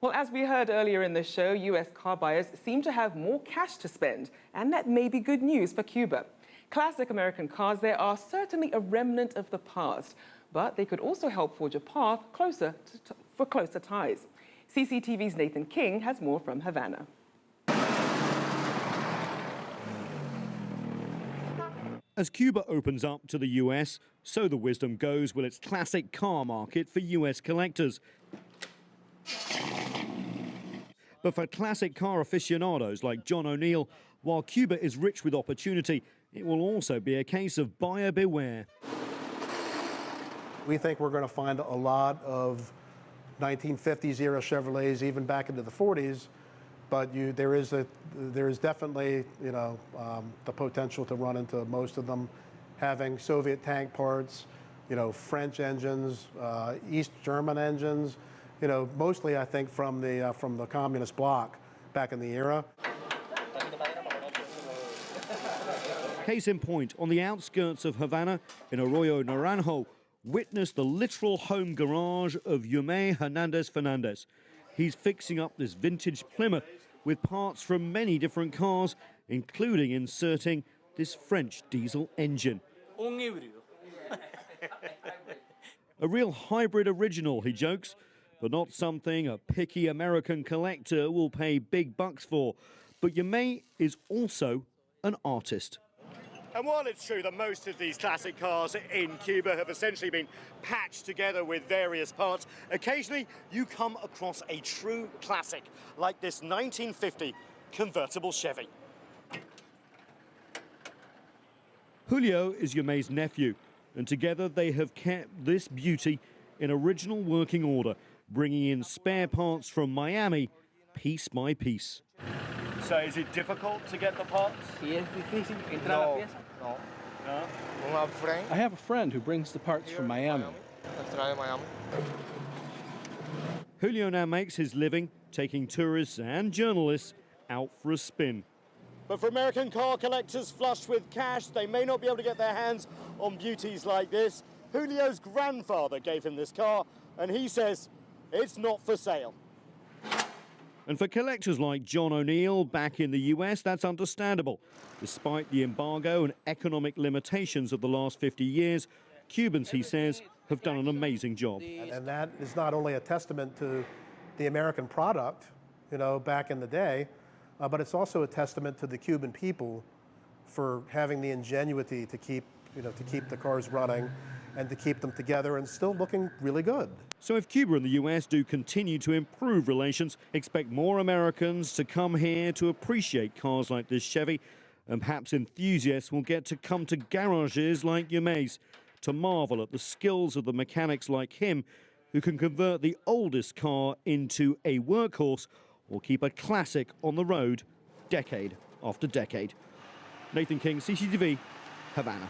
Well, as we heard earlier in the show, US car buyers seem to have more cash to spend, and that may be good news for Cuba. Classic American cars there are certainly a remnant of the past, but they could also help forge a path for closer ties. CCTV's Nathan King has more from Havana. As Cuba opens up to the US, so the wisdom goes with its classic car market for US collectors. But for classic car aficionados like John O'Neill, while Cuba is rich with opportunity, it will also be a case of buyer beware. We think we're going to find a lot of 1950s era Chevrolets, even back into the 40s. But there is definitely, the potential to run into most of them having Soviet tank parts, French engines, East German engines, mostly I think from the communist bloc back in the era. Case in point, on the outskirts of Havana, in Arroyo Naranjo, witness the literal home garage of Yume Hernandez. He's fixing up this vintage Plymouth with parts from many different cars, including inserting this French diesel engine. A real hybrid original, he jokes, but not something a picky American collector will pay big bucks for. But Yume is also an artist. And while it's true that most of these classic cars in Cuba have essentially been patched together with various parts, occasionally you come across a true classic, like this 1950 convertible Chevy. Julio is Yume's nephew, and together they have kept this beauty in original working order, bringing in spare parts from Miami piece by piece. So is it difficult to get the parts? No. I have a friend who brings the parts from Miami. Julio now makes his living taking tourists and journalists out for a spin. But for American car collectors flush with cash, they may not be able to get their hands on beauties like this. Julio's grandfather gave him this car, and he says it's not for sale. And for collectors like John O'Neill back in the US, that's understandable. Despite the embargo and economic limitations of the last 50 years, Cubans, he says, have done an amazing job. And that is not only a testament to the American product, back in the day, but it's also a testament to the Cuban people for having the ingenuity to keep the cars running and to keep them together and still looking really good. So if Cuba and the US do continue to improve relations, expect more Americans to come here to appreciate cars like this Chevy, and perhaps enthusiasts will get to come to garages like Yume's to marvel at the skills of the mechanics like him who can convert the oldest car into a workhorse or keep a classic on the road decade after decade. Nathan King, CCTV, Havana.